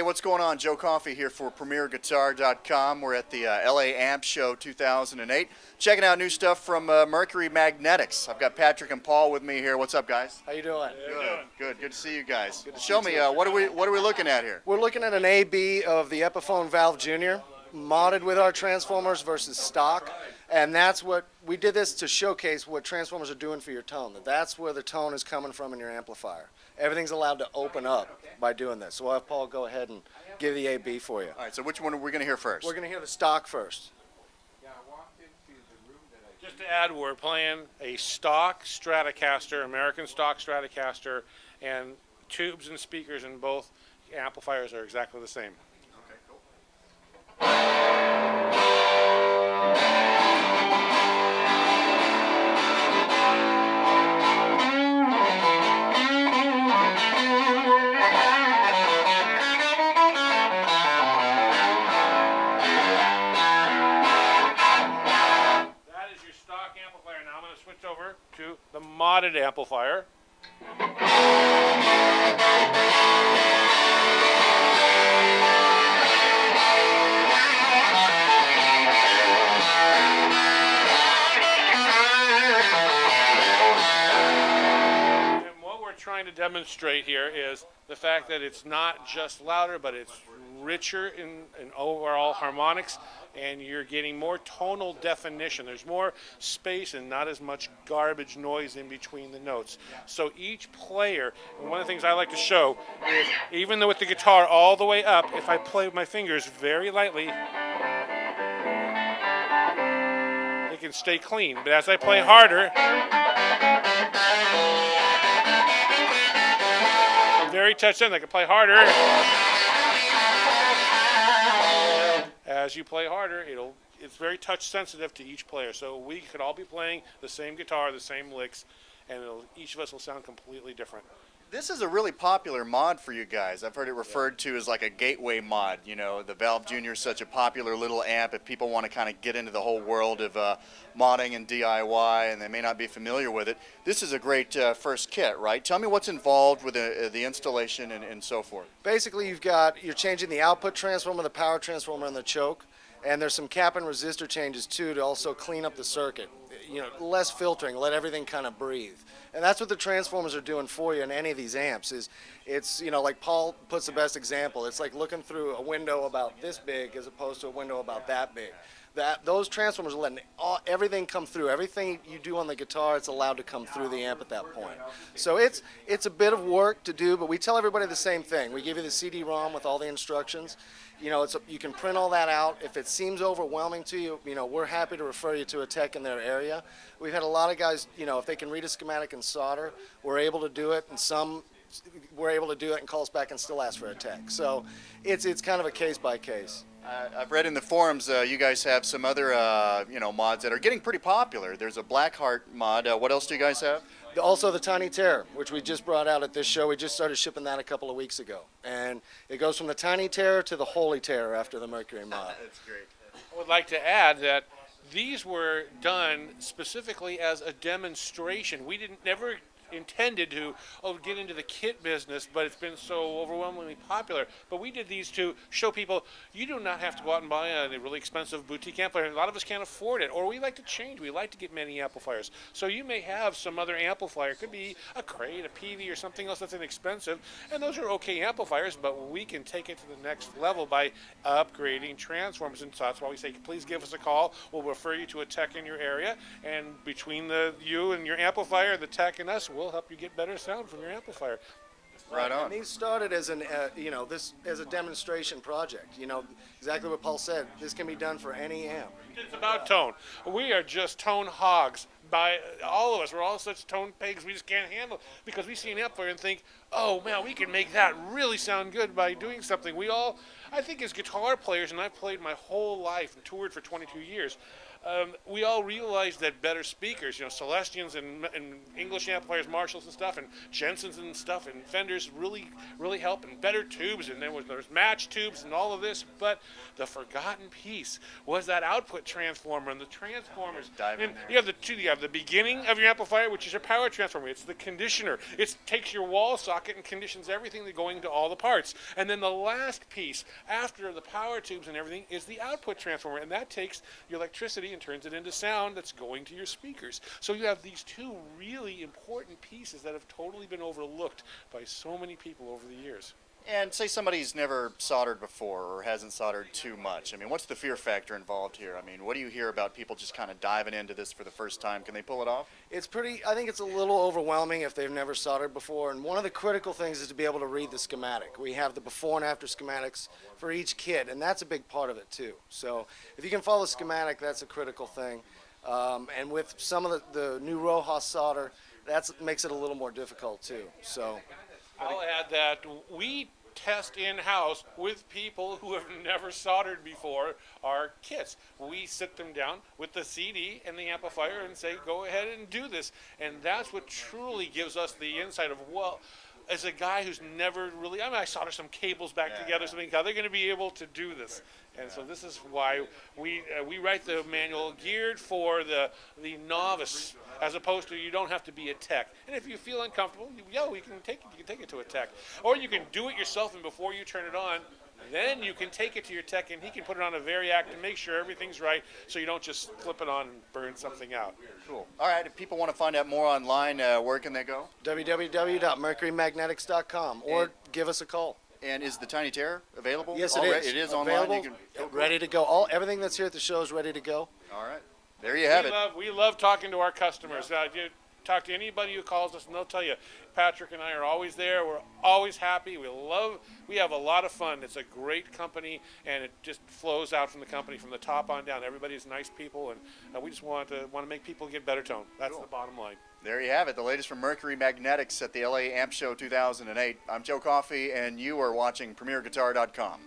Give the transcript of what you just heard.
Hey, what's going on? Joe Coffey here for PremierGuitar.com. We're at the LA Amp Show 2008, checking out new stuff from Mercury Magnetics. I've got Patrick and Paul with me here. What's up, guys? How you doing? Good to see you guys. Show me what are we looking at here? We're looking at an A/B of the Epiphone Valve Junior, modded with our transformers versus stock, and that's what we did this to showcase what transformers are doing for your tone. That's where the tone is coming from in your amplifier. Everything's allowed to open up by doing this. So I'll have Paul go ahead and give the A/B for you. All right. So which one are we going to hear first? We're going to hear the stock first. Just to add, we're playing a stock Stratocaster, American stock Stratocaster, and tubes and speakers in both amplifiers are exactly the same. Okay, cool. Switch over to the modded amplifier. And what we're trying to demonstrate here is the fact that it's not just louder, but it's richer in overall harmonics, and you're getting more tonal definition. There's more space and not as much garbage noise in between the notes. So each player, and one of the things I like to show is, even though with the guitar all the way up, if I play with my fingers very lightly, it can stay clean. But as I play harder, very touch sensitive, I can play harder. As you play harder, it's very touch sensitive to each player. So we could all be playing the same guitar, the same licks, and each of us will sound completely different. This is a really popular mod for you guys. I've heard it referred to as like a gateway mod. You know, the Valve Junior is such a popular little amp. If people want to kind of get into the whole world of modding and DIY and they may not be familiar with it, this is a great first kit, right? Tell me what's involved with the installation and so forth. Basically, you're changing the output transformer, the power transformer, and the choke. And there's some cap and resistor changes too to also clean up the circuit. You know, less filtering, let everything kind of breathe. And that's what the transformers are doing for you in any of these amps. It's you know, like Paul puts the best example. It's like looking through a window about this big as opposed to a window about that big. Those transformers are letting everything come through. Everything you do on the guitar, it's allowed to come through the amp at that point. So it's a bit of work to do, but we tell everybody the same thing. We give you the CD-ROM with all the instructions. You know, you can print all that out. If it seems overwhelming to you, you know, we're happy to refer you to a tech in their area. We've had a lot of guys, you know, if they can read a schematic and solder, we're able to do it, and some we're able to do it and call us back and still ask for a tech. So it's kind of a case by case. I've read in the forums you guys have some other you know, mods that are getting pretty popular. There's a Blackheart mod. What else do you guys have? Also the Tiny Terror, which we just brought out at this show. We just started shipping that a couple of weeks ago. And it goes from the Tiny Terror to the Holy Terror after the Mercury mod. That's great. I would like to add that these were done specifically as a demonstration. We never intended to get into the kit business, but it's been so overwhelmingly popular. But we did these to show people you do not have to go out and buy a really expensive boutique amplifier. A lot of us can't afford it, or we like to change. We like to get many amplifiers. So you may have some other amplifier. It could be a Crate, a PV, or something else that's inexpensive, and those are okay amplifiers, but we can take it to the next level by upgrading transformers. And so that's why we say, please give us a call. We'll refer you to a tech in your area, and between you and your amplifier, the tech and us, we'll help you get better sound from your amplifier. Right on. And these started as as a demonstration project. You know, exactly what Paul said. This can be done for any amp. It's about tone. We are just tone hogs. By all of us, we're all such tone pigs we just can't handle, because we see an amplifier and think, oh man, we can make that really sound good by doing something. I think as guitar players, and I've played my whole life and toured for 22 years, we all realized that better speakers, Celestians and English amplifiers, Marshalls and stuff, and Jensens and stuff, and Fenders really help, and better tubes, and there's match tubes and all of this. But the forgotten piece was that output transformer and the transformers. And you have the beginning of your amplifier, which is your power transformer. It's the conditioner. It takes your wall socket and conditions everything that's going to all the parts. And then the last piece after the power tubes and everything is the output transformer, and that takes your electricity and turns it into sound that's going to your speakers. So you have these two really important pieces that have totally been overlooked by so many people over the years. And say somebody's never soldered before or hasn't soldered too much. I mean, what's the fear factor involved here? I mean, what do you hear about people just kind of diving into this for the first time? Can they pull it off? I think it's a little overwhelming if they've never soldered before. And one of the critical things is to be able to read the schematic. We have the before and after schematics for each kit, and that's a big part of it too. So if you can follow the schematic, that's a critical thing. And with some of the new Rojas solder, that makes it a little more difficult too. So I'll add that we test in-house with people who have never soldered before our kits. We sit them down with the CD and the amplifier and say, go ahead and do this. And that's what truly gives us the insight of, well, as a guy who's never really, I solder some cables back together, something, how they're going to be able to do this. And so this is why we write the manual geared for the novice, as opposed to you don't have to be a tech. And if you feel uncomfortable, you can take it to a tech, or you can do it yourself. And before you turn it on, then you can take it to your tech, and he can put it on a variac to make sure everything's right, so you don't just flip it on and burn something out. Cool. All right. If people want to find out more online, where can they go? www.mercurymagnetics.com, or give us a call. And is the Tiny Terror available? Yes, it is. It is available, online. ready to go. Everything that's here at the show is ready to go. All right. There you have it. We love talking to our customers. You talk to anybody who calls us, and they'll tell you, Patrick and I are always there. We're always happy. We have a lot of fun. It's a great company, and it just flows out from the company from the top on down. Everybody's nice people, and we just want to make people get better tone. That's the bottom line. There you have it, the latest from Mercury Magnetics at the LA Amp Show 2008. I'm Joe Coffey, and you are watching PremierGuitar.com.